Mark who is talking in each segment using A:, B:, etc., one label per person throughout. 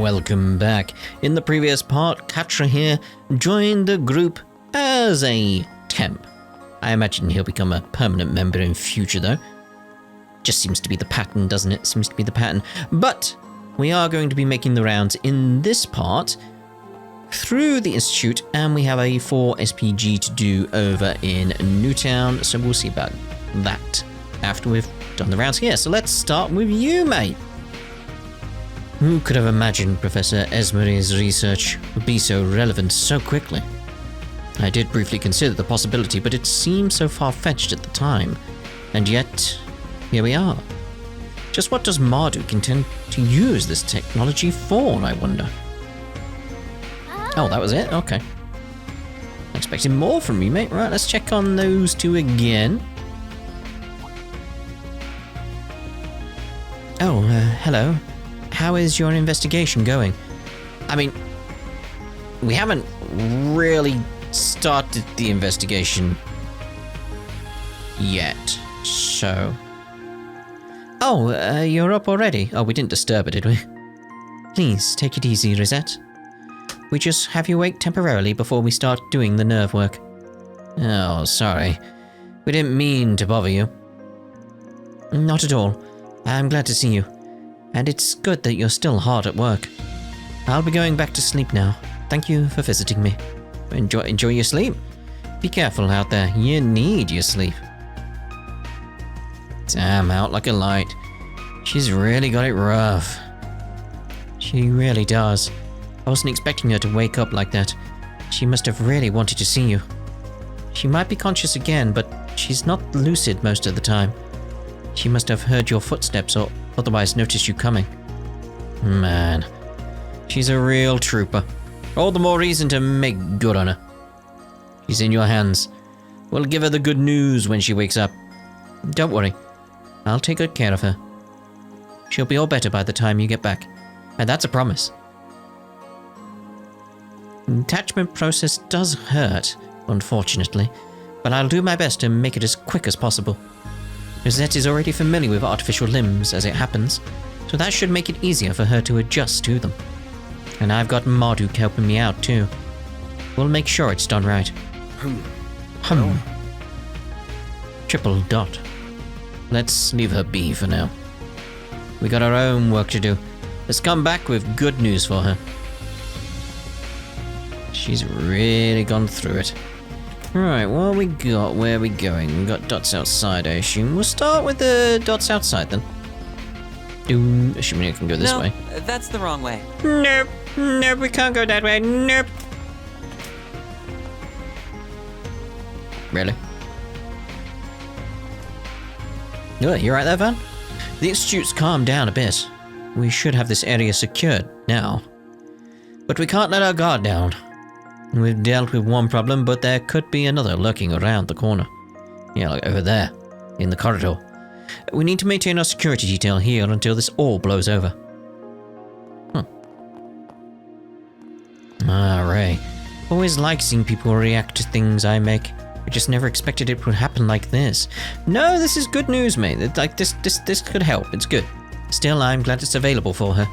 A: Welcome back. In the previous part, Katra here joined the group as a temp. I imagine he'll become a permanent member in future though. Just seems to be the pattern, doesn't it? Seems to be the pattern. But we are going to be making the rounds in this part through the Institute, and we have a 4 SPG to do over in Newtown, so we'll see about that after we've done the rounds here. So let's start with you, mate. Who could have imagined Professor Esmeralda's research would be so relevant so quickly? I did briefly consider the possibility, but it seemed so far-fetched at the time. And yet, here we are. Just what does Marduk intend to use this technology for, I wonder? Oh, that was it? Okay. Expecting more from me, mate. Right, let's check on those two again. Oh, hello. How is your investigation going? I mean, we haven't really started the investigation yet, so... Oh, you're up already? Oh, we didn't disturb it, did we? Please, take it easy, Rosette. We just have you wait temporarily before we start doing the nerve work. Oh, sorry. We didn't mean to bother you. Not at all. I'm glad to see you. And it's good that you're still hard at work. I'll be going back to sleep now. Thank you for visiting me. Enjoy your sleep. Be careful out there. You need your sleep. Damn, out like a light. She's really got it rough. She really does. I wasn't expecting her to wake up like that. She must have really wanted to see you. She might be conscious again, but she's not lucid most of the time. She must have heard your footsteps or otherwise noticed you coming. Man, she's a real trooper. All the more reason to make good on her. She's in your hands. We'll give her the good news when she wakes up. Don't worry. I'll take good care of her. She'll be all better by the time you get back. And that's a promise. The attachment process does hurt, unfortunately, but I'll do my best to make it as quick as possible. Rosette is already familiar with artificial limbs as it happens, so that should make it easier for her to adjust to them. And I've got Marduk helping me out too. We'll make sure it's done right. Triple dot. Let's leave her be for now. We got our own work to do. Let's come back with good news for her. She's really gone through it. Right, what we got? Where are we going? We got dots outside, I assume. We'll start with the dots outside then. Assuming I can go this way.
B: No, that's the wrong way.
A: Nope. Nope, we can't go that way. Nope. Really? You right there, Van? The Institute's calmed down a bit. We should have this area secured now. But we can't let our guard down. We've dealt with one problem, but there could be another lurking around the corner. Yeah, like over there, in the corridor. We need to maintain our security detail here until this all blows over. Ray. Always like seeing people react to things I make. I just never expected it would happen like this. No, this is good news, mate. Like, this could help. It's good. Still, I'm glad it's available for her.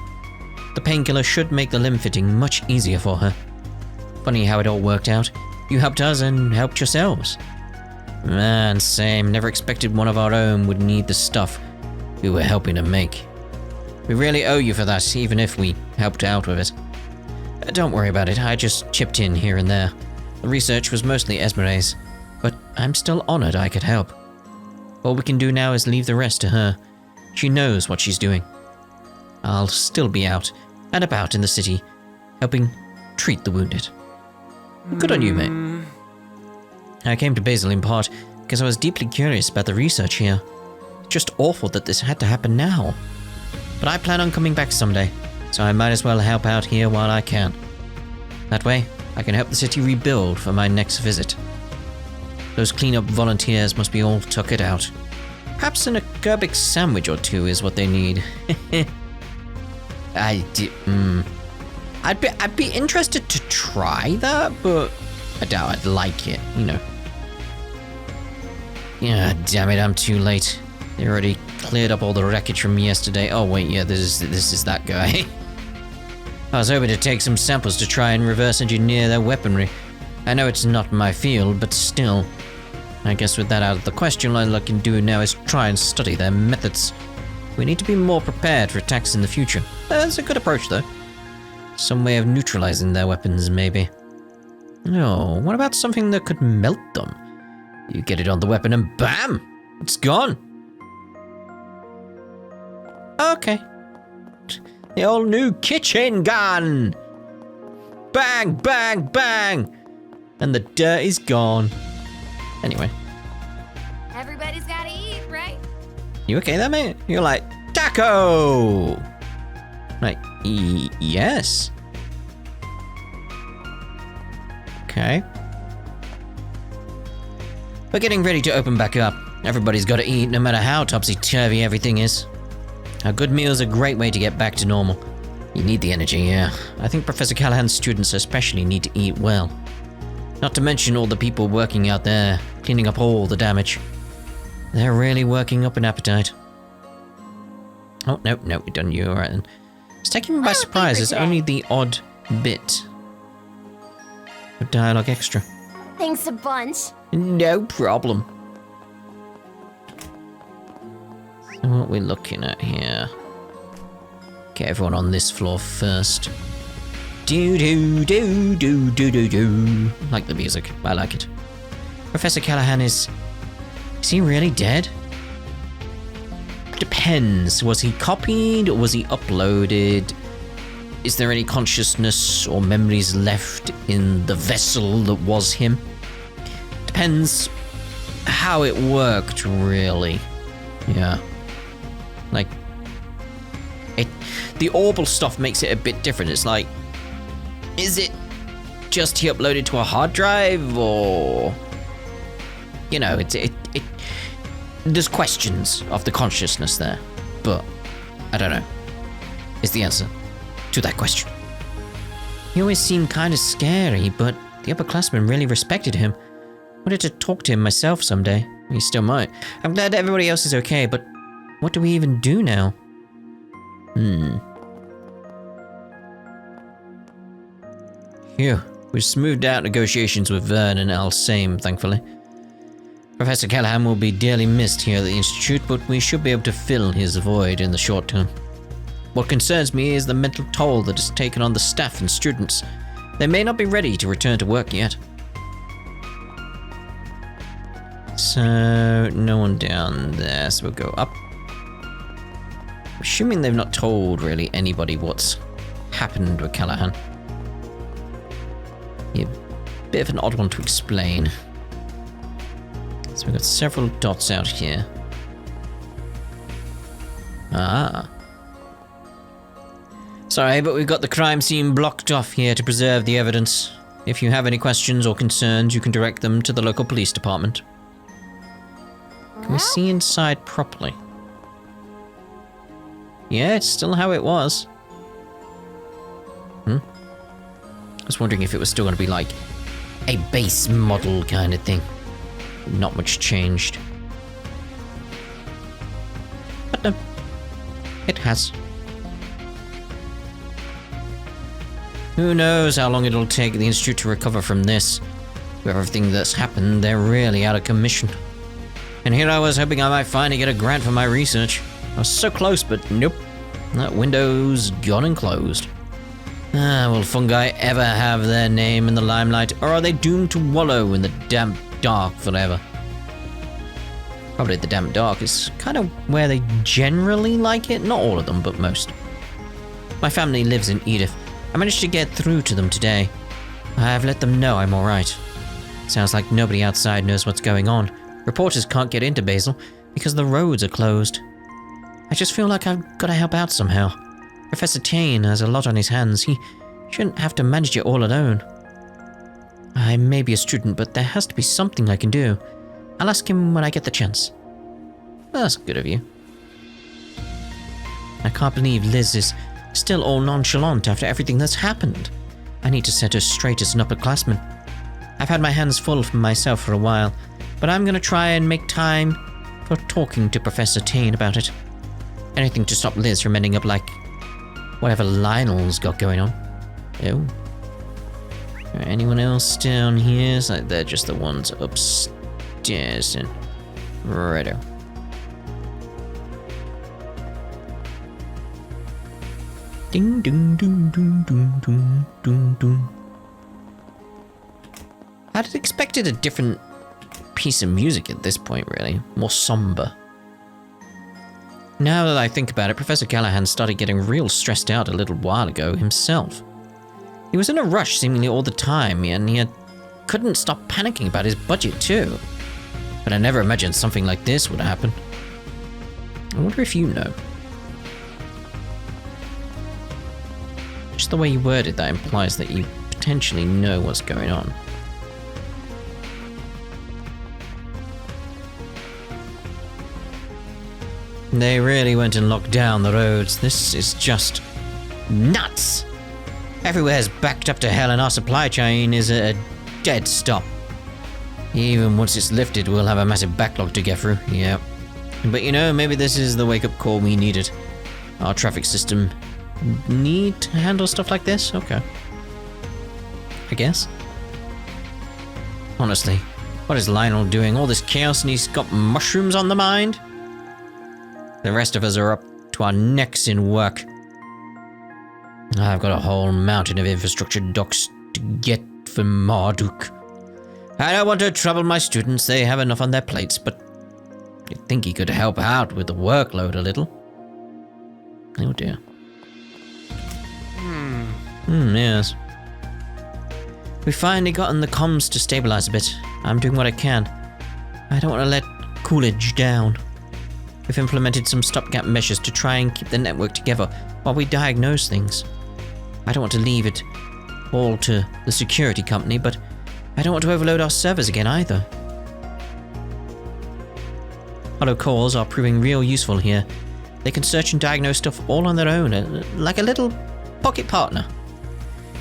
A: The painkiller should make the limb fitting much easier for her. Funny how it all worked out. You helped us and helped yourselves. Man, same. Never expected one of our own would need the stuff we were helping to make. We really owe you for that, even if we helped out with it. Don't worry about it. I just chipped in here and there. The research was mostly Esmeralda's, but I'm still honored I could help. All we can do now is leave the rest to her. She knows what she's doing. I'll still be out and about in the city, helping treat the wounded. Good on you, mate. I came to Basel in part because I was deeply curious about the research here. It's just awful that this had to happen now. But I plan on coming back someday, so I might as well help out here while I can. That way, I can help the city rebuild for my next visit. Those cleanup volunteers must be all tuckered out. Perhaps an acerbic sandwich or two is what they need. I'd be interested to try that, but I doubt I'd like it, you know. Yeah, damn it, I'm too late. They already cleared up all the wreckage from yesterday. Oh wait, yeah, this is that guy. I was hoping to take some samples to try and reverse engineer their weaponry. I know it's not my field, but still. I guess with that out of the question, all I can do now is try and study their methods. We need to be more prepared for attacks in the future. That's a good approach, though. Some way of neutralizing their weapons, maybe. Oh, what about something that could melt them? You get it on the weapon and BAM! It's gone! Okay. The old new kitchen gun! Bang, bang, bang! And the dirt is gone. Anyway.
B: Everybody's gotta eat, right?
A: You okay there, mate? You're like, taco! Like, yes. Okay. We're getting ready to open back up. Everybody's gotta eat, no matter how topsy-turvy everything is. A good meal is a great way to get back to normal. You need the energy, yeah. I think Professor Callahan's students especially need to eat well. Not to mention all the people working out there, cleaning up all the damage. They're really working up an appetite. Oh, no, we've done you, alright then. It's taking me by surprise, there's only the odd bit of dialogue extra.
B: Thanks a bunch.
A: No problem. So what are we looking at here? Get everyone on this floor first. Do do do do do do do. Like the music, I like it. Professor Callahan is he really dead? Depends. Was he copied or was he uploaded? Is there any consciousness or memories left in the vessel that was him? Depends how it worked, really. Yeah. Like, the orbal stuff makes it a bit different. It's like, is it just he uploaded to a hard drive, or, you know, there's questions of the consciousness there, but I don't know, is the answer to that question. He always seemed kind of scary, but the upperclassmen really respected him. Wanted to talk to him myself someday. He still might. I'm glad everybody else is okay, but what do we even do now? Phew, we've smoothed out negotiations with Vern and Alsame, thankfully. Professor Callahan will be dearly missed here at the Institute, but we should be able to fill his void in the short term. What concerns me is the mental toll that is taken on the staff and students. They may not be ready to return to work yet. So, no one down there, so we'll go up. Assuming they've not told, really, anybody what's happened with Callahan. Yeah, bit of an odd one to explain. So we've got several dots out here. Ah. Sorry, but we've got the crime scene blocked off here to preserve the evidence. If you have any questions or concerns, you can direct them to the local police department. Can we see inside properly? Yeah, it's still how it was. I was wondering if it was still going to be like a base model kind of thing. Not much changed. But no, it has. Who knows how long it'll take the Institute to recover from this. With everything that's happened, they're really out of commission. And here I was hoping I might finally get a grant for my research. I was so close, but nope. That window's gone and closed. Will fungi ever have their name in the limelight, or are they doomed to wallow in the damp dark forever? Probably the damp dark is kind of where they generally like it. Not all of them, but most. My family lives in Edith. I managed to get through to them today. I've let them know I'm alright. Sounds like nobody outside knows what's going on. Reporters can't get into Basel because the roads are closed. I just feel like I've got to help out somehow. Professor Tane has a lot on his hands. He shouldn't have to manage it all alone. I may be a student, but there has to be something I can do. I'll ask him when I get the chance. That's good of you. I can't believe Liz is still all nonchalant after everything that's happened. I need to set her straight as an upperclassman. I've had my hands full for myself for a while, but I'm going to try and make time for talking to Professor Tane about it. Anything to stop Liz from ending up like whatever Lionel's got going on. Oh. Anyone else down here? It's like they're just the ones upstairs and righto. Ding ding ding ding ding ding ding ding. I'd expected a different piece of music at this point, really. More somber. Now that I think about it, Professor Callahan started getting real stressed out a little while ago himself. He was in a rush seemingly all the time, and he couldn't stop panicking about his budget too. But I never imagined something like this would happen. I wonder if you know. Just the way you worded that implies that you potentially know what's going on. They really went and locked down the roads. This is just nuts! Everywhere's backed up to hell and our supply chain is at a dead stop. Even once it's lifted, we'll have a massive backlog to get through, yeah. But you know, maybe this is the wake-up call we needed. Our traffic system need to handle stuff like this? Okay. I guess. Honestly, what is Lionel doing? All this chaos and he's got mushrooms on the mind? The rest of us are up to our necks in work. I've got a whole mountain of infrastructure docks to get for Marduk. I don't want to trouble my students, they have enough on their plates, but you'd think he could help out with the workload a little. Oh dear. Yes. We've finally gotten the comms to stabilize a bit. I'm doing what I can. I don't want to let Coolidge down. We've implemented some stopgap measures to try and keep the network together while we diagnose things. I don't want to leave it all to the security company, but I don't want to overload our servers again either. Hollow cores are proving real useful here. They can search and diagnose stuff all on their own, like a little pocket partner.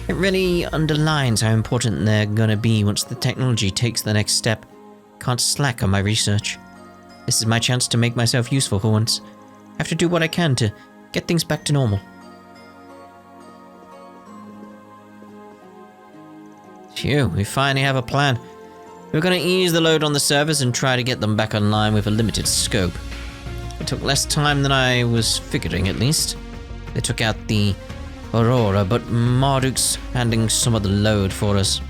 A: It really underlines how important they're gonna be once the technology takes the next step. Can't slack on my research. This is my chance to make myself useful for once. I have to do what I can to get things back to normal. Phew, we finally have a plan. We're gonna ease the load on the servers and try to get them back online with a limited scope. It took less time than I was figuring, at least. They took out the Aurora, but Marduk's handling some of the load for us.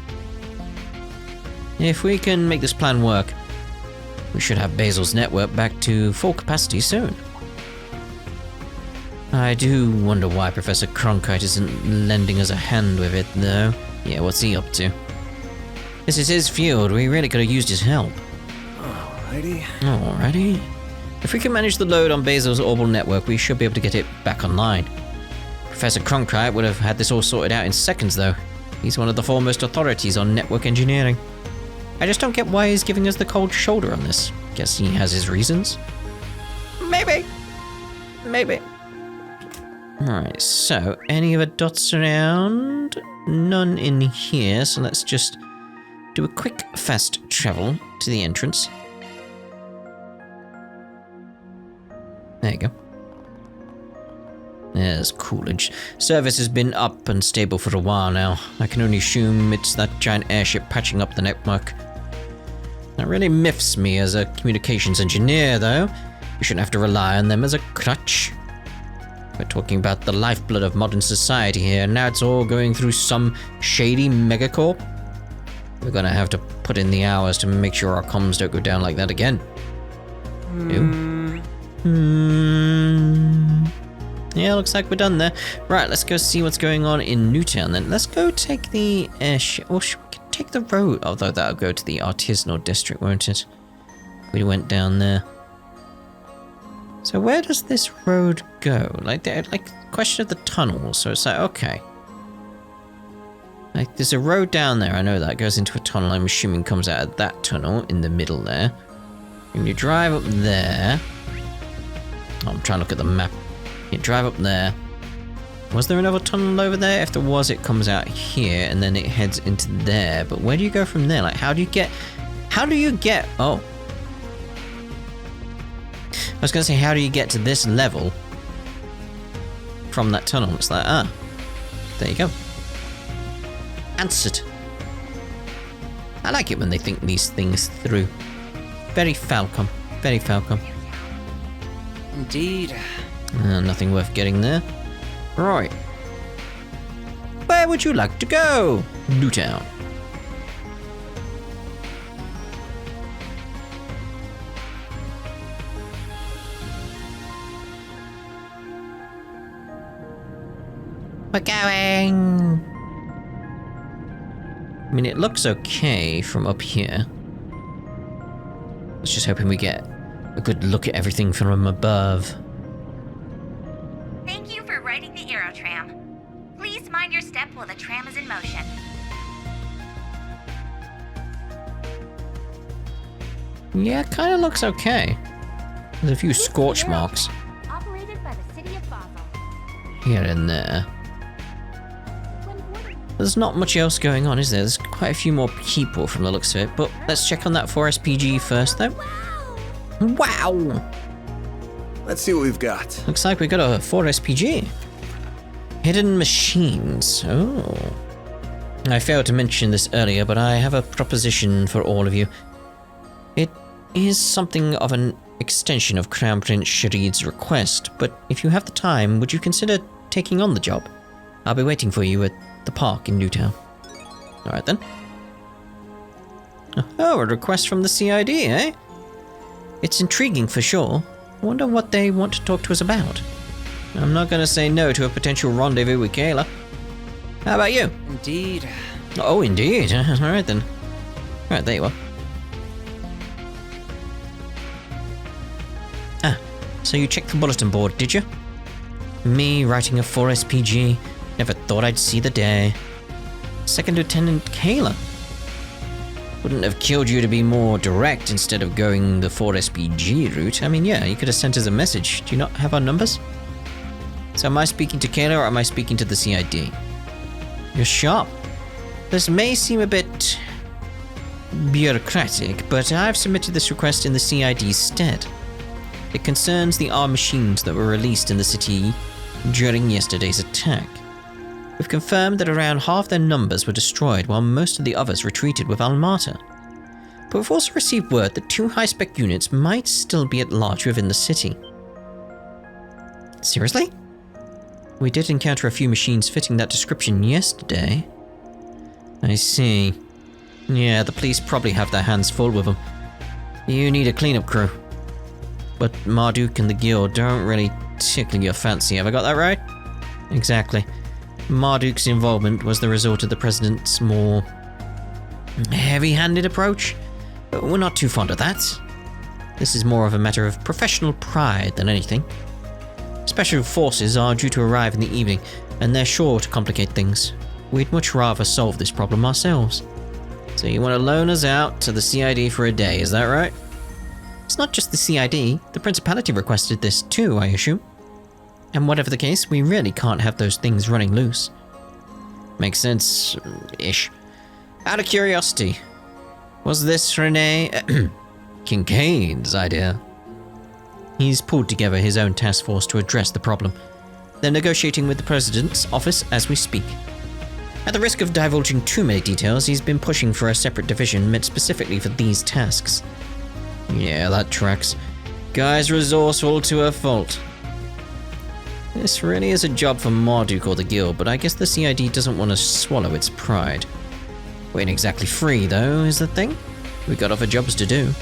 A: If we can make this plan work, we should have Basil's network back to full capacity soon. I do wonder why Professor Cronkite isn't lending us a hand with it, though. Yeah, what's he up to? This is his field, we really could have used his help. Alrighty. If we can manage the load on Basil's orbital network, we should be able to get it back online. Professor Cronkite would have had this all sorted out in seconds, though. He's one of the foremost authorities on network engineering. I just don't get why he's giving us the cold shoulder on this. Guess he has his reasons. Maybe. Alright, so any other dots around? None in here, so let's just do a quick fast travel to the entrance. There you go. There's Coolidge. Service has been up and stable for a while now. I can only assume it's that giant airship patching up the network. That really miffs me as a communications engineer, though. You shouldn't have to rely on them as a crutch. We're talking about the lifeblood of modern society here, and now it's all going through some shady megacorp. We're gonna have to put in the hours to make sure our comms don't go down like that again. Yeah, looks like we're done there. Right, let's go see what's going on in Newtown then. Let's go take the airship. Well, we can take the road, although that'll go to the artisanal district, won't it? We went down there. So where does this road go? Like question of the tunnel. So it's like, okay. Like, there's a road down there, I know that goes into a tunnel, I'm assuming comes out of that tunnel in the middle there. And you drive up there. Oh, I'm trying to look at the map. You drive up there. Was there another tunnel over there? If there was, it comes out here and then it heads into there. But where do you go from there? Like, how do you get, oh. I was gonna say, how do you get to this level from that tunnel? It's like, there you go. answered. I like it when they think these things through. Very Falcom. Very Falcom.
C: Indeed.
A: Nothing worth getting there. Right. Where would you like to go? Newtown. We're going. I mean, it looks okay from up here. Let's just hoping we get a good look at everything from above.
D: Thank you for riding the Aerotram. Please mind your step while the tram is in motion.
A: Yeah, kind of looks okay. There's a few scorch marks
B: Operated by the city of Basel.
A: here and there. There's not much else going on, is there? There's quite a few more people from the looks of it, but let's check on that 4SPG first, though. Wow!
E: Let's see what we've got.
A: Looks like we got a 4SPG. Hidden machines. Oh. I failed to mention this earlier, but I have a proposition for all of you. It is something of an extension of Crown Prince Sharid's request, but if you have the time, would you consider taking on the job? I'll be waiting for you at the park in Newtown. Alright then. Oh, a request from the CID, eh? It's intriguing for sure. I wonder what they want to talk to us about. I'm not gonna say no to a potential rendezvous with Kaela. How about you?
C: Indeed.
A: Oh, indeed. Alright then. Alright, there you are. Ah, so you checked the bulletin board, did you? Me writing a 4SPG. Never thought I'd see the day. Second Lieutenant Kaela. Wouldn't have killed you to be more direct instead of going the 4SPG route. I mean, yeah, you could have sent us a message. Do you not have our numbers? So am I speaking to Kaela or am I speaking to the CID? You're sharp. This may seem a bit bureaucratic, but I've submitted this request in the CID's stead. It concerns the armed machines that were released in the city during yesterday's attack. We've confirmed that around half their numbers were destroyed while most of the others retreated with Almata. But we've also received word that 2 high-spec units might still be at large within the city. Seriously? We did encounter a few machines fitting that description yesterday. I see. Yeah, the police probably have their hands full with them. You need a cleanup crew. But Marduk and the guild don't really tickle your fancy, have I got that right? Exactly. Marduk's involvement was the result of the president's more heavy-handed approach. But we're not too fond of that. This is more of a matter of professional pride than anything. Special forces are due to arrive in the evening, and they're sure to complicate things. We'd much rather solve this problem ourselves. So you want to loan us out to the CID for a day, is that right? It's not just the CID, the Principality requested this too, I assume. And whatever the case, we really can't have those things running loose. Makes sense-ish. Out of curiosity, was this Rene Kincaid's idea? He's pulled together his own task force to address the problem. They're negotiating with the President's office as we speak. At the risk of divulging too many details, he's been pushing for a separate division meant specifically for these tasks. Yeah, that tracks. Guy's resourceful to a fault. This really is a job for Marduk or the guild, but I guess the CID doesn't want to swallow its pride. We ain't exactly free, though, is the thing. We got other jobs to do.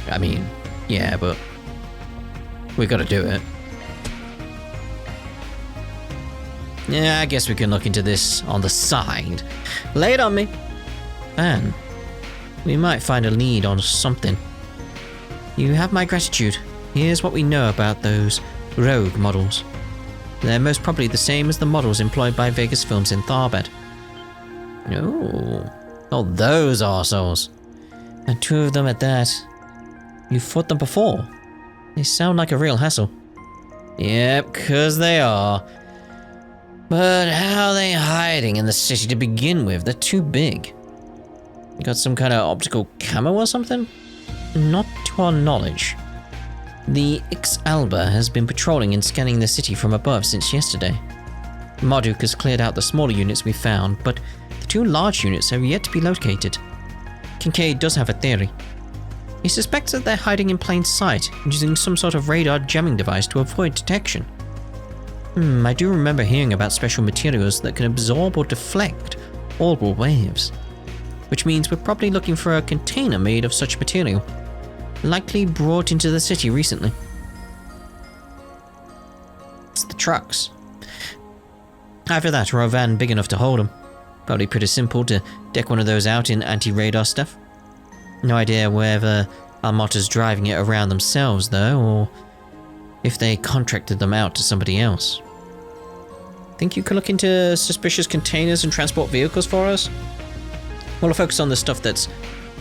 A: I mean, yeah, but we gotta do it. Yeah, I guess we can look into this on the side. Lay it on me. And we might find a lead on something. You have my gratitude. Here's what we know about those rogue models. They're most probably the same as the models employed by Vegas Films in Tharbad. Oh, those arseholes. And 2 of them at that. You've fought them before. They sound like a real hassle. Yep, 'cause they are. But how are they hiding in the city to begin with? They're too big. You got some kind of optical camo or something? Not to our knowledge. The Ix Alba has been patrolling and scanning the city from above since yesterday. Marduk has cleared out the smaller units we found, but the two large units have yet to be located. Kincaid does have a theory. He suspects that they're hiding in plain sight, using some sort of radar jamming device to avoid detection. I do remember hearing about special materials that can absorb or deflect audible waves, which means we're probably looking for a container made of such material, likely brought into the city recently. It's the trucks. Either that or a van big enough to hold them. Probably pretty simple to deck one of those out in anti-radar stuff. No idea whether Armata's driving it around themselves though, or if they contracted them out to somebody else. Think you could look into suspicious containers and transport vehicles for us? We'll focus on the stuff that's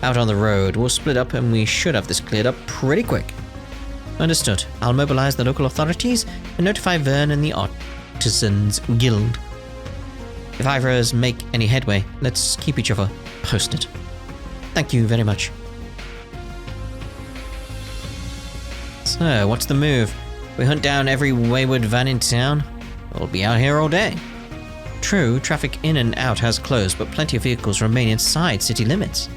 A: out on the road. We'll split up and we should have this cleared up pretty quick. Understood. I'll mobilize the local authorities and notify Vern and the Archaisims Guild. If either of us make any headway, let's keep each other posted. Thank you very much. So, what's the move? We hunt down every wayward van in town? We'll be out here all day. True, traffic in and out has closed, but plenty of vehicles remain inside city limits.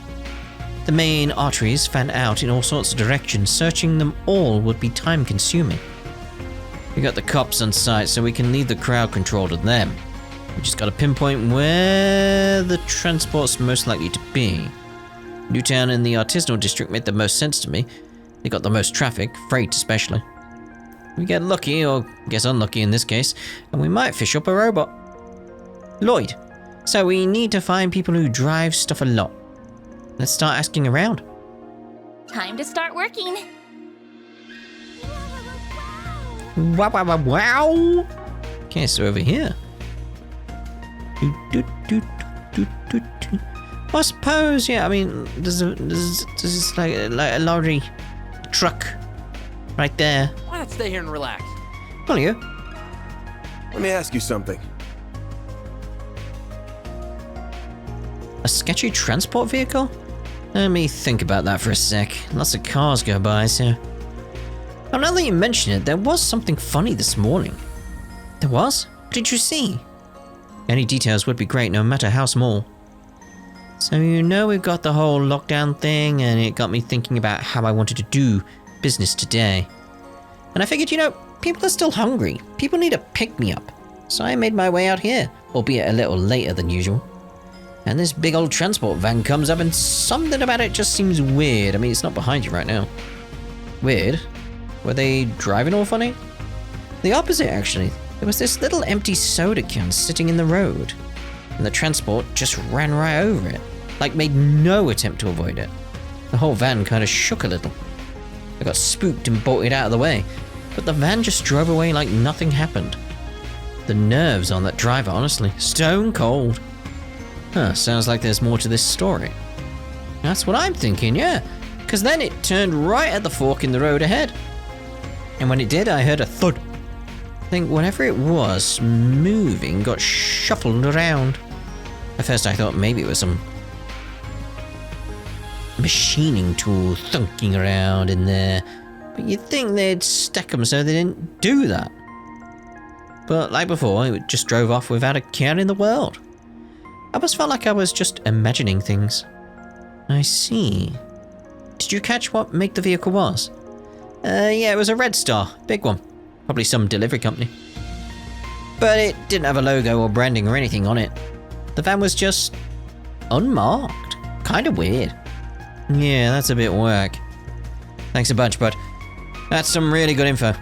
A: The main arteries fan out in all sorts of directions. Searching them all would be time-consuming. We got the cops on site, so we can leave the crowd control to them. We just gotta pinpoint where the transport's most likely to be. Newtown and the artisanal district made the most sense to me. They got the most traffic, freight especially. We get lucky, or guess unlucky in this case, and we might fish up a robot. Lloyd, so we need to find people who drive stuff a lot. Let's start asking around.
B: Time to start working.
A: Wow, wow, wow, wow! Okay, so over here. I suppose, yeah, I mean, there's like a lorry truck right there.
C: Why not stay here and relax?
A: Well, you.
E: Let me ask you something.
A: A sketchy transport vehicle? Let me think about that for a sec. Lots of cars go by, so... Oh, now that you mention it, there was something funny this morning. There was? What did you see? Any details would be great, no matter how small. So you know we've got the whole lockdown thing, and it got me thinking about how I wanted to do business today. And I figured, you know, people are still hungry. People need a pick-me-up. So I made my way out here, albeit a little later than usual. And this big old transport van comes up and something about it just seems weird. I mean, it's not behind you right now. Weird? Were they driving all funny? The opposite, actually. There was this little empty soda can sitting in the road. And the transport just ran right over it. Like made no attempt to avoid it. The whole van kind of shook a little. I got spooked and bolted out of the way. But the van just drove away like nothing happened. The nerves on that driver, honestly. Stone cold. Huh, sounds like there's more to this story. That's what I'm thinking, yeah. Because then it turned right at the fork in the road ahead. And when it did, I heard a thud. I think whatever it was moving got shuffled around. At first I thought maybe it was some machining tool thunking around in there. But you'd think they'd stack them so they didn't do that. But like before, it just drove off without a care in the world. I almost felt like I was just imagining things. I see. Did you catch what make the vehicle was? Yeah, it was a Red Star. Big one. Probably some delivery company. But it didn't have a logo or branding or anything on it. The van was just unmarked. Kinda weird. Yeah, that's a bit whack. Thanks a bunch, bud. That's some really good info.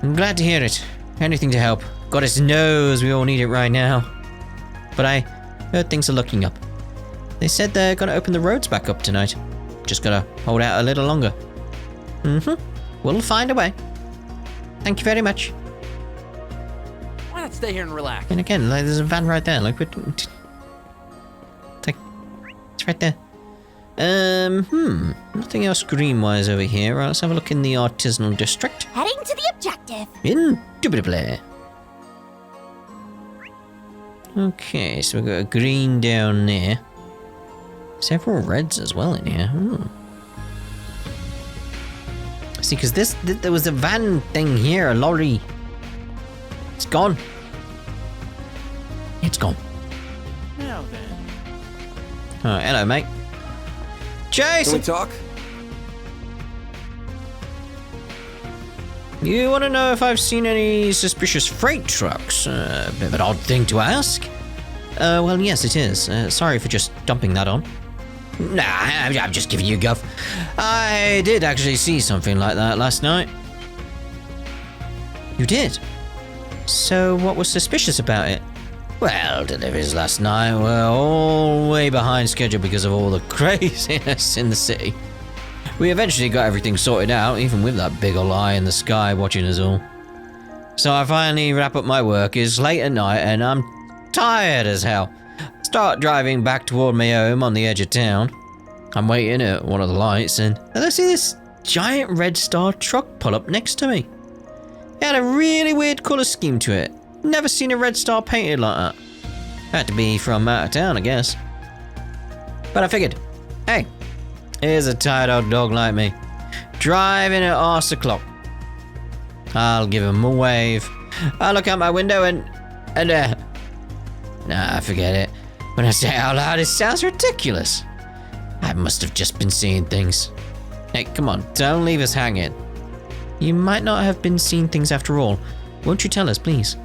A: I'm glad to hear it. Anything to help. Goddess knows we all need it right now. But I heard things are looking up. They said they're gonna open the roads back up tonight. Just gotta hold out a little longer. We'll find a way. Thank you very much.
C: Why not stay here and relax?
A: And again, like, there's a van right there. Like, it's right there. Nothing else green-wise over here. Right, let's have a look in the artisanal district.
B: Heading to the objective.
A: Indubitably. Okay, so we've got a green down there. Several reds as well in here. See, because there was a van thing here, a lorry. It's gone. It's gone.
C: Now then.
A: Oh, hello, mate.
E: Can we
A: Jason!
E: talk?
A: You want to know if I've seen any suspicious freight trucks? A bit of an odd thing to ask. Well, yes, it is. Sorry for just dumping that on. Nah, I'm just giving you guff. I did actually see something like that last night. You did? So what was suspicious about it? Well, deliveries last night were all way behind schedule because of all the craziness in the city. We eventually got everything sorted out, even with that big ol' eye in the sky watching us all. So I finally wrap up my work. It's late at night and I'm tired as hell. Start driving back toward my home on the edge of town. I'm waiting at one of the lights and I see this giant red star truck pull up next to me. It had a really weird colour scheme to it. Never seen a red star painted like that. Had to be from out of town, I guess. But I figured, hey, here's a tired old dog like me, driving at arse o'clock. I'll give him a wave. I'll look out my window and nah, forget it. When I say it out loud, it sounds ridiculous. I must have just been seeing things. Hey, come on, don't leave us hanging. You might not have been seeing things after all. Won't you tell us, please?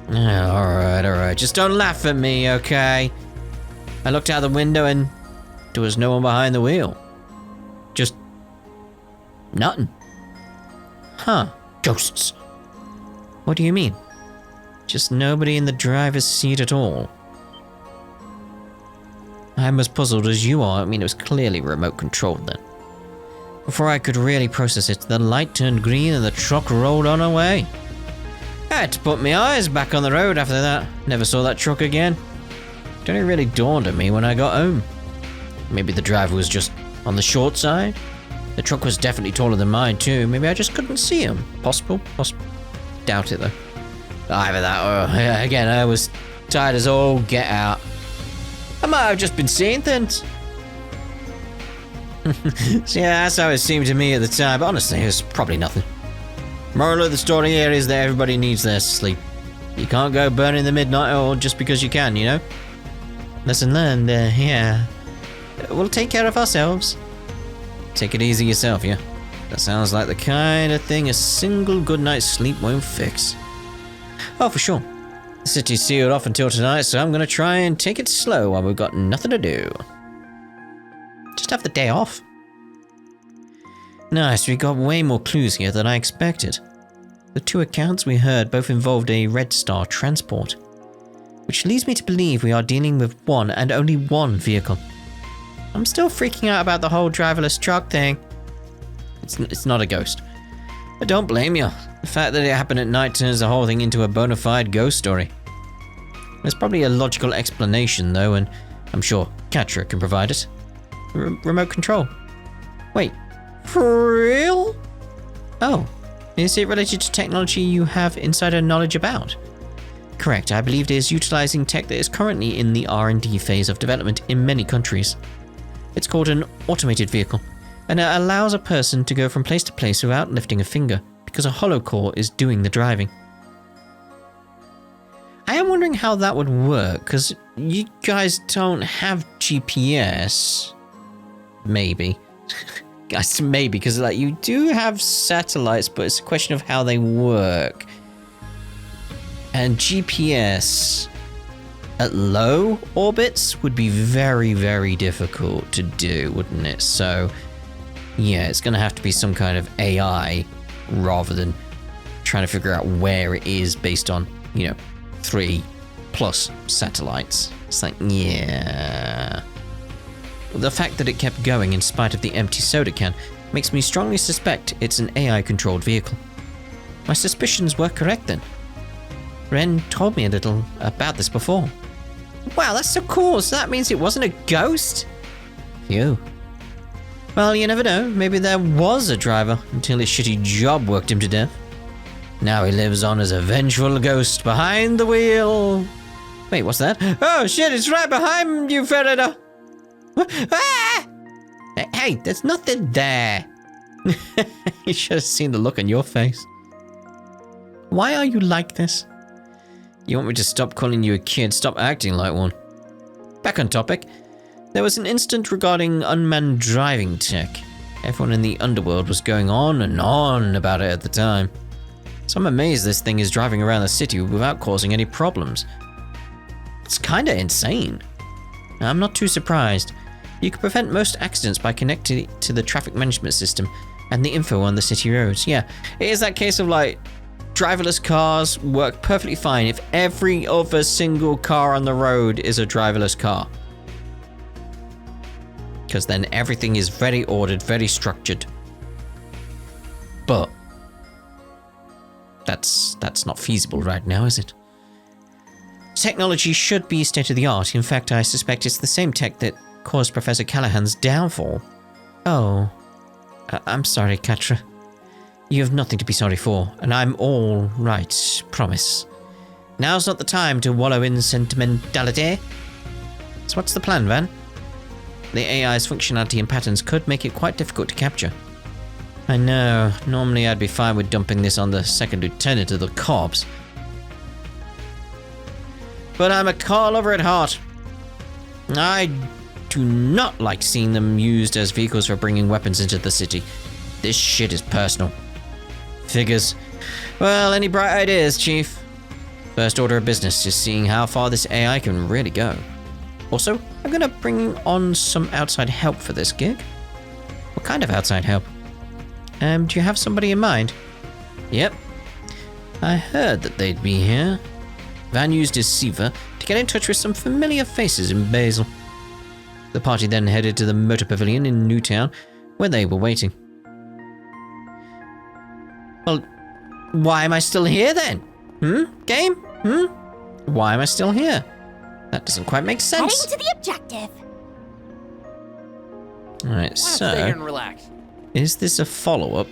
A: Alright. Just don't laugh at me, okay? I looked out the window and there was no one behind the wheel. Just nothing. Huh. Ghosts. What do you mean? Just nobody in the driver's seat at all. I'm as puzzled as you are. I mean, it was clearly remote controlled then. Before I could really process it, the light turned green and the truck rolled on away. I had to put my eyes back on the road after that. Never saw that truck again. It only really dawned on me when I got home. Maybe the driver was just on the short side? The truck was definitely taller than mine too. Maybe I just couldn't see him. Possible. Doubt it though. Either that or, again, I was tired as all get out. I might have just been seeing things. So yeah, that's how it seemed to me at the time, but honestly, it was probably nothing. Moral of the story here is that everybody needs their sleep. You can't go burning the midnight oil just because you can, you know? Lesson learned, yeah. We'll take care of ourselves. Take it easy yourself, yeah? That sounds like the kind of thing a single good night's sleep won't fix. Oh, for sure. The city's sealed off until tonight, so I'm gonna try and take it slow while we've got nothing to do. Just have the day off. Nice, we got way more clues here than I expected. The two accounts we heard both involved a Red Star transport, which leads me to believe we are dealing with one and only one vehicle. I'm still freaking out about the whole driverless truck thing. It's not a ghost. But don't blame you. The fact that it happened at night turns the whole thing into a bona fide ghost story. There's probably a logical explanation though, and I'm sure Katra can provide it. Remote control. Wait, for real? Oh, is it related to technology you have insider knowledge about? Correct, I believe it is utilizing tech that is currently in the R&D phase of development in many countries. It's called an automated vehicle, and it allows a person to go from place to place without lifting a finger, because a hollow core is doing the driving. I am wondering how that would work, because you guys don't have GPS. Maybe. Guys, maybe, because like you do have satellites, but it's a question of how they work. And GPS at low orbits would be very, very difficult to do, wouldn't it? So, yeah, it's going to have to be some kind of AI rather than trying to figure out where it is based on, 3+ satellites. It's like, yeah. The fact that it kept going in spite of the empty soda can makes me strongly suspect it's an AI-controlled vehicle. My suspicions were correct then. Ren told me a little about this before. Wow, that's so cool. So that means it wasn't a ghost? Phew. Well, you never know. Maybe there was a driver until his shitty job worked him to death. Now he lives on as a vengeful ghost behind the wheel. Wait, what's that? Oh shit, it's right behind you, Ferreira. Ah! Hey, there's nothing there. You should have seen the look on your face. Why are you like this? You want me to stop calling you a kid? Stop acting like one. Back on topic. There was an incident regarding unmanned driving tech. Everyone in the underworld was going on and on about it at the time. So I'm amazed this thing is driving around the city without causing any problems. It's kinda insane. I'm not too surprised. You can prevent most accidents by connecting it to the traffic management system and the info on the city roads. Yeah, it is that case of like, driverless cars work perfectly fine if every other single car on the road is a driverless car. Because then everything is very ordered, very structured. But that's not feasible right now, is it? Technology should be state-of-the-art. In fact, I suspect it's the same tech that caused Professor Callahan's downfall. Oh, I'm sorry, Katra. You have nothing to be sorry for, and I'm all right, promise. Now's not the time to wallow in sentimentality. So what's the plan, Van? The AI's functionality and patterns could make it quite difficult to capture. I know, normally I'd be fine with dumping this on the second lieutenant of the corps. But I'm a car lover at heart. I do not like seeing them used as vehicles for bringing weapons into the city. This shit is personal. Figures. Well, any bright ideas, Chief? First order of business is seeing how far this AI can really go. Also, I'm gonna bring on some outside help for this gig. What kind of outside help? Do you have somebody in mind? Yep. I heard that they'd be here. Van used his Siva to get in touch with some familiar faces in Basel. The party then headed to the motor pavilion in Newtown, where they were waiting. Well, why am I still here then? Game? Why am I still here? That doesn't quite make sense.
B: Heading to the objective.
A: Alright,
C: Stay here and relax.
A: is this a follow-up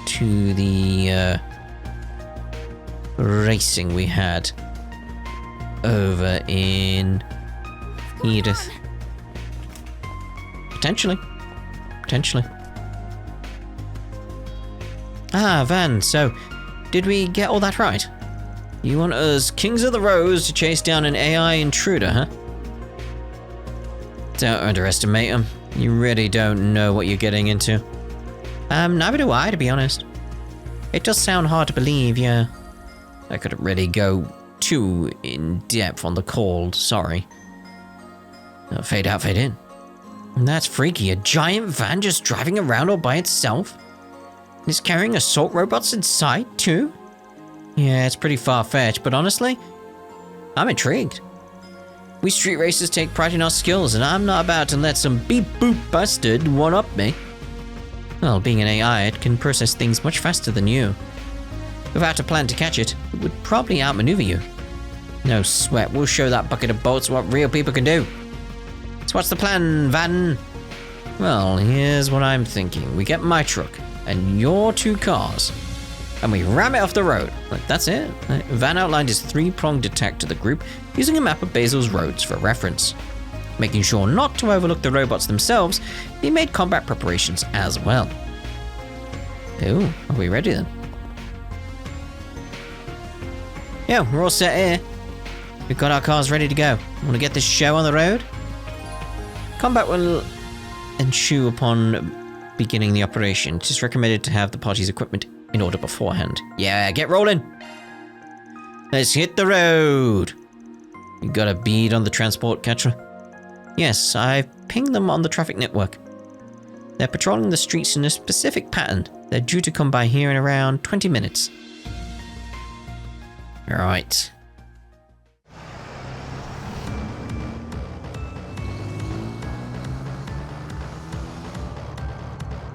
A: to the racing we had over in Edith? Potentially. Ah, Van, so did we get all that right? You want us kings of the roads to chase down an AI intruder, huh? Don't underestimate him. You really don't know what you're getting into. Neither do I, to be honest. It does sound hard to believe, yeah. I couldn't really go too in depth on the call, sorry. Fade out, fade in. And that's freaky, a giant van just driving around all by itself? And it's carrying assault robots inside, too? Yeah, it's pretty far-fetched, but honestly, I'm intrigued. We street racers take pride in our skills, and I'm not about to let some beep-boop bastard one-up me. Well, being an AI, it can process things much faster than you. Without a plan to catch it, it would probably outmaneuver you. No sweat, we'll show that bucket of bolts what real people can do. So what's the plan, Van? Well, here's what I'm thinking. We get my truck, and your two cars, and we ram it off the road. Like, that's it. Van outlined his three-pronged attack to the group using a map of Basil's roads for reference. Making sure not to overlook the robots themselves, he made combat preparations as well. Ooh, are we ready then? Yeah, we're all set here. We've got our cars ready to go. Want to get this show on the road? Combat will ensue upon beginning the operation. It is recommended to have the party's equipment in order beforehand. Yeah, get rolling. Let's hit the road. You got a bead on the transport, Katra? Yes, I've pinged them on the traffic network. They're patrolling the streets in a specific pattern. They're due to come by here in around 20 minutes. Right.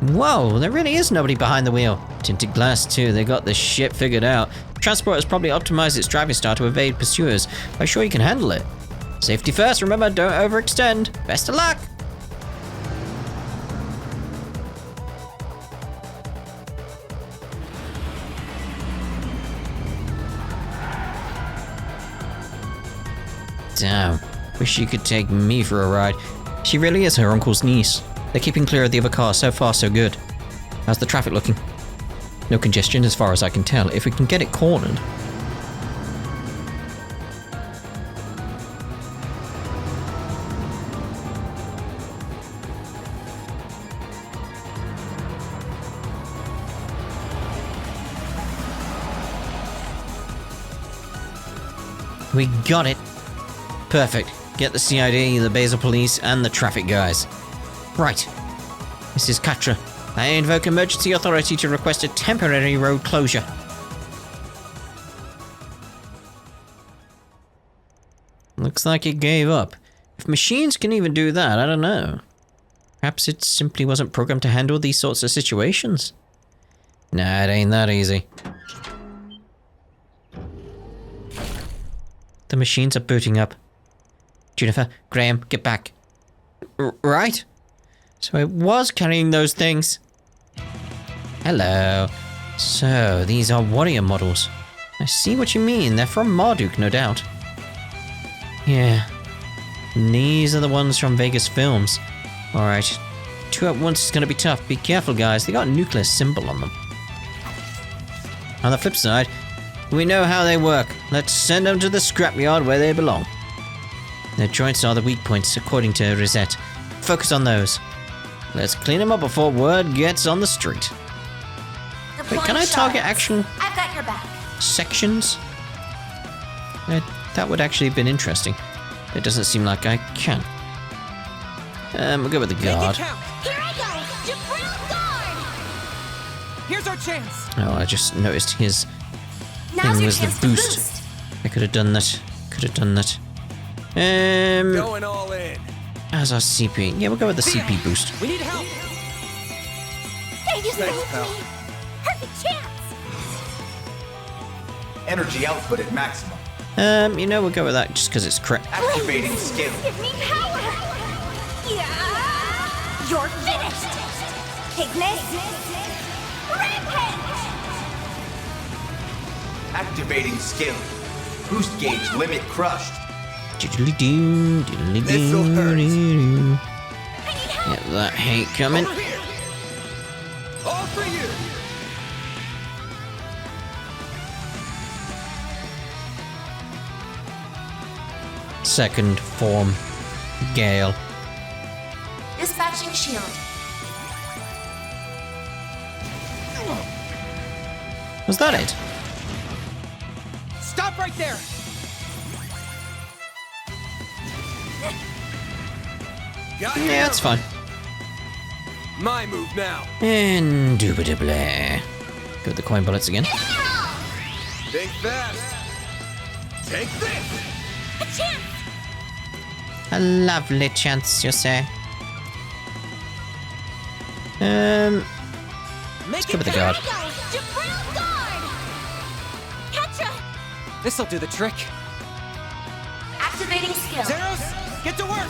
A: Whoa, there really is nobody behind the wheel. Tinted glass too, they got this shit figured out. Transport has probably optimized its driving style to evade pursuers. I'm sure you can handle it. Safety first, remember, don't overextend. Best of luck! Damn, wish you could take me for a ride. She really is her uncle's niece. They're keeping clear of the other cars, so far so good. How's the traffic looking? No congestion as far as I can tell. If we can get it cornered. We got it. Perfect. Get the CID, the Basel Police, and the traffic guys. Right. This is Katra. I invoke emergency authority to request a temporary road closure. Looks like it gave up. If machines can even do that, I don't know. Perhaps it simply wasn't programmed to handle these sorts of situations. Nah, it ain't that easy. The machines are booting up. Juniper, Graham, get back. Right? So it was carrying those things. Hello. So, these are warrior models. I see what you mean. They're from Marduk, no doubt. Yeah. These are the ones from Vegas films. Alright. 2 at once is gonna be tough. Be careful, guys. They got a nuclear symbol on them. On the flip side, we know how they work. Let's send them to the scrapyard where they belong. Their joints are the weak points, according to Rosette. Focus on those. Let's clean them up before word gets on the street. Wait, can I target action
D: I've got your back.
A: sections? That would actually have been interesting. It doesn't seem like I can. We'll go with the guard.
B: Here I go! Jabril Guard!
C: Here's our chance.
A: Oh, I just noticed his
D: Now's
A: thing
D: your
A: was the
D: chance to
A: boost. I could have done that. Could have done that.
C: Going all in.
A: How's our CP? Yeah, we'll go with the CP boost.
C: We need help.
B: Hey, you saved
C: pal.
B: me! Perfect chance!
F: Energy output at maximum.
A: You know, we'll go with that just because it's correct.
F: Activating skill.
B: Give me power! Yeah! You're finished! Ignis! Rampage!
F: Activating skill. Boost gauge limit crushed.
A: Diddly-doo,
C: This'll hurt.
A: diddly-doo-doo.
B: I need help!
A: Get that hate coming.
C: Over here. All for you.
A: Second form. Gale.
D: Dispatching shield.
A: Was that it?
C: Stop right there. Got you.
A: Yeah, it's fine.
C: My move now.
A: Indubitably. Go with the coin bullets again.
C: Think fast. Take this.
B: A chance!
A: A lovely chance, you say. Let's go with the guard.
B: Here I go! Jabril Guard! Ketra!
C: This'll do the trick.
D: Activating skill.
C: Zeros, get to work.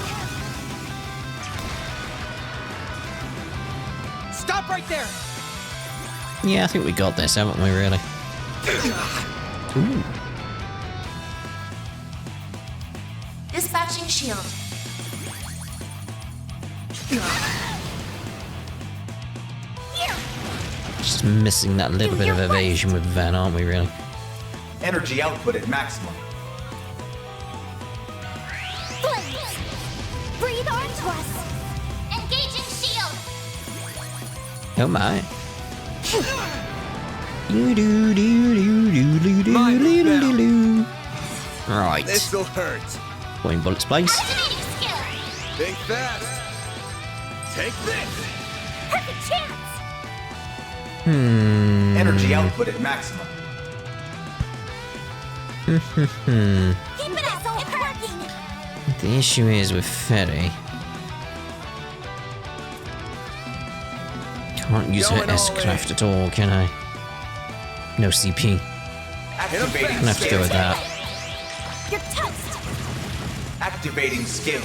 C: Stop right there.
A: Yeah, I think we got this, haven't we, really? Ooh.
D: Dispatching shield.
A: Just missing that little bit of evasion with Van, aren't we, really?
F: Energy output at maximum.
B: Blaze! Breathe onto us!
D: Engaging shield.
A: Oh my. Right.
C: This'll hurt.
A: Coin bullets, please.
B: Activating skill!
C: Think fast. Take this.
B: Perfect chance!
F: Energy output at maximum.
B: Keep it up! It's working!
A: The issue is with Ferry. Can't use her
C: Going all
A: S-Craft at all, can I? No CP.
F: Activating
A: Gonna have to go with that.
B: You're toast!
F: Activating skill.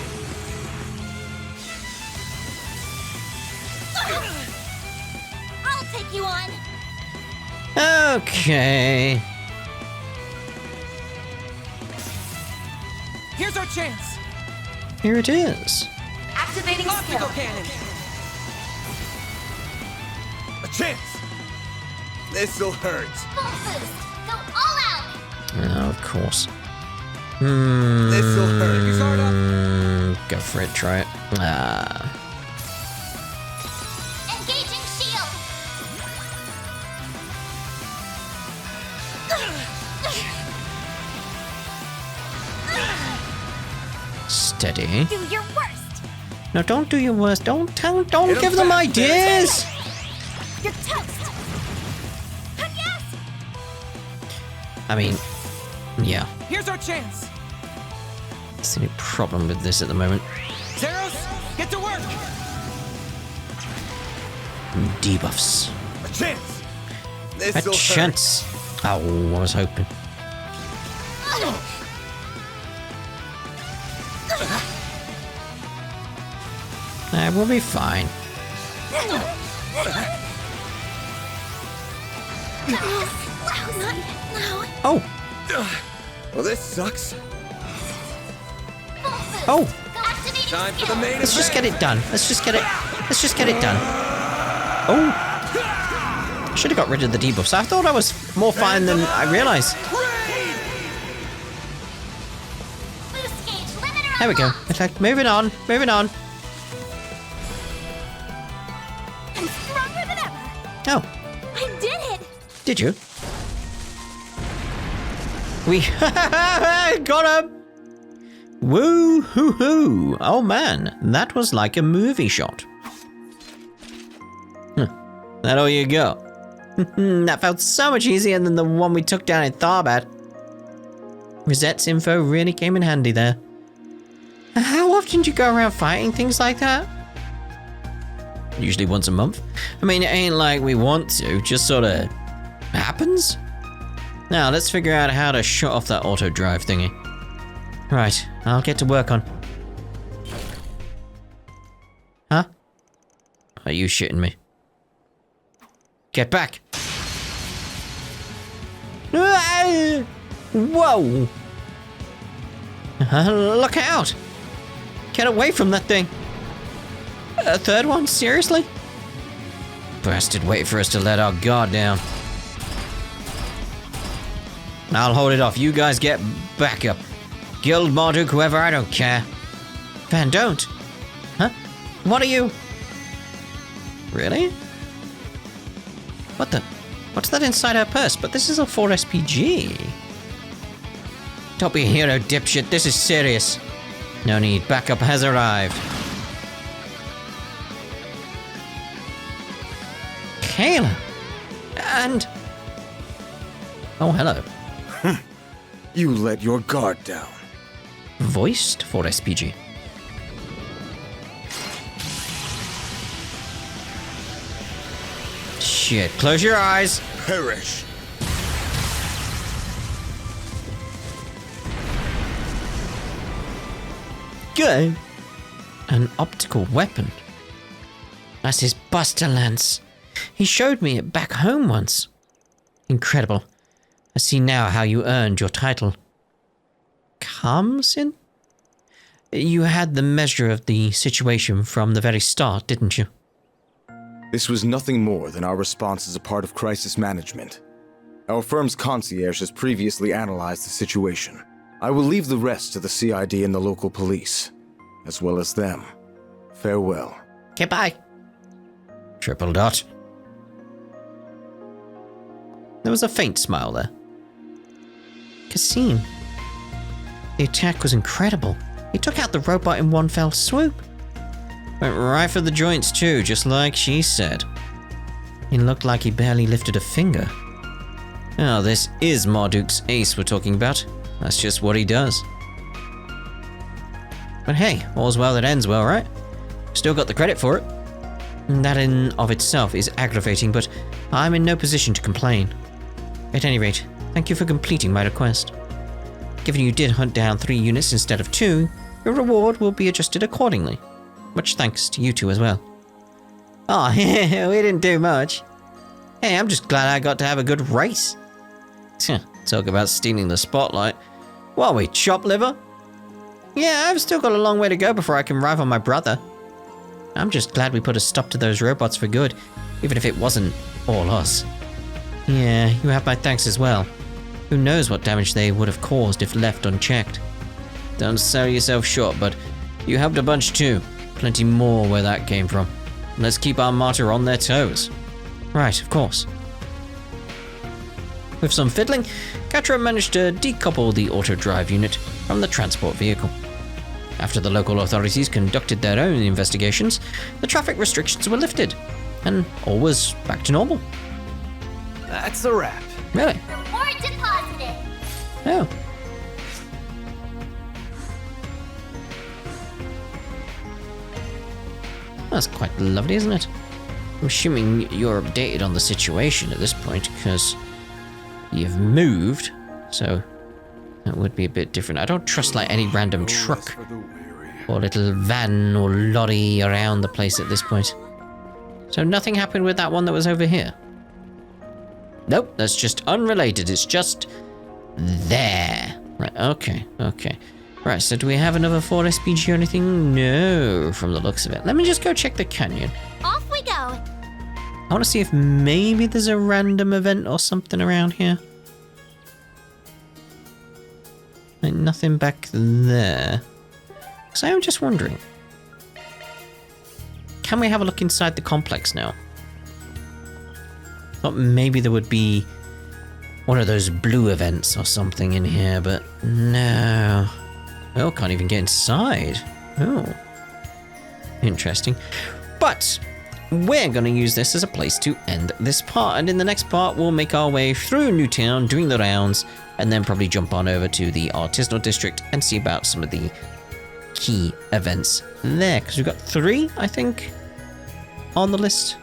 B: I'll take you on!
A: Okay.
C: Here's our chance.
A: Here it is.
D: Activating skill.
C: Optical cannon. A chance. This'll hurt.
B: Full boost! Go all out!
A: Oh, of course.
C: This'll hurt. You start up.
A: Go for it, try it. Ah.
B: Engaging shield!
A: Steady.
B: Do your worst.
A: No, don't do your worst. Don't
C: It'll
A: give them
C: pass,
A: ideas.
B: You're toast. Yes.
A: I mean, yeah.
C: Here's our chance.
A: That's the only problem with this at the moment.
C: Zeros, get to work.
A: Debuffs.
C: A chance.
A: A
C: This'll hurt.
A: chance. Oh, I was hoping. We'll be fine. Oh,
C: Well, this sucks.
A: oh.
C: Time for the main
A: Let's just get it done. Let's just get it done. Oh. Should have got rid of the debuffs. I thought I was more fine than I realized. There we go. It's like, moving on.
B: I'm stronger than ever.
A: Oh,
B: I did it.
A: did you? We got him! Woo hoo hoo! Oh man, that was like a movie shot. That all you got? That felt so much easier than the one we took down in Tharbad. Rosette's info really came in handy there. How often do you go around fighting things like that? Usually once a month. I mean, it ain't like we want to, just sort of happens. Now, let's figure out how to shut off that auto drive thingy. Right, I'll get to work on. Huh? Are you shitting me? Get back! Whoa! Look out! Get away from that thing! A third one? Seriously? Bastard, wait for us to let our guard down. I'll hold it off. You guys get back up. Guild, Marduk, whoever, I don't care. Van, don't. Huh? What are you? Really? What the? What's that inside her purse? But this is a 4 SPG. Don't be a hero, dipshit. This is serious. No need. Backup has arrived. Kaela. And... oh, hello.
C: You let your guard down.
A: Voiced for SPG. Shit, close your eyes.
C: Perish.
A: Good. An optical weapon. That's his Buster Lance. He showed me it back home once. Incredible. I see now how you earned your title. Kamsin? You had the measure of the situation from the very start, didn't you?
G: This was nothing more than our response as a part of crisis management. Our firm's concierge has previously analyzed the situation. I will leave the rest to the CID and the local police, as well as them. Farewell.
A: Goodbye. Triple dot. There was a faint smile there. Kasim. The attack was incredible. He took out the robot in one fell swoop. Went right for the joints too, just like she said. He looked like he barely lifted a finger. Oh, this is Marduk's ace we're talking about. That's just what he does. But hey, all's well that ends well, right? Still got the credit for it. And that in of itself is aggravating, but I'm in no position to complain. At any rate, thank you for completing my request. Given you did hunt down 3 units instead of 2, your reward will be adjusted accordingly. Much thanks to you two as well. Oh, we didn't do much. Hey, I'm just glad I got to have a good race. Talk about stealing the spotlight. What are we, chop liver? Yeah, I've still got a long way to go before I can rival my brother. I'm just glad we put a stop to those robots for good, even if it wasn't all us. Yeah, you have my thanks as well. Who knows what damage they would have caused if left unchecked. Don't sell yourself short, but you helped a bunch too. Plenty more where that came from. Let's keep our martyr on their toes. Right, of course. With some fiddling, Katra managed to decouple the auto drive unit from the transport vehicle. After the local authorities conducted their own investigations, the traffic restrictions were lifted, and all was back to normal.
H: That's a wrap.
A: Really?
B: Reward deposited.
A: Oh. That's quite lovely, isn't it? I'm assuming you're updated on the situation at this point, because you've moved, so that would be a bit different. I don't trust like any random truck or little van or lorry around the place at this point. So nothing happened with that one that was over here? Nope, that's just unrelated. It's just there. Right, okay. Right, so do we have another 4 SPG or anything? No, from the looks of it. Let me just go check the canyon.
B: Off we go.
A: I want to see if maybe there's a random event or something around here. Like nothing back there. So I'm just wondering. Can we have a look inside the complex now? Thought maybe there would be one of those blue events or something in here, but no. Oh, can't even get inside. Oh. Interesting. But we're going to use this as a place to end this part, and in the next part we'll make our way through Newtown, doing the rounds, and then probably jump on over to the artisanal district and see about some of the key events there, because we've got 3, I think, on the list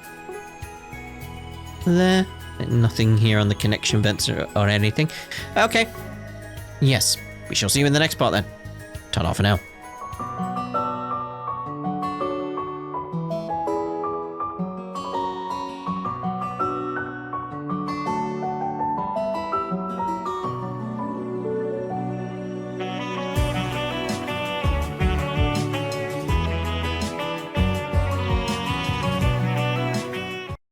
A: there. Nothing here on the connection events or anything. Okay. Yes, we shall see you in the next part then. Ta-da for now.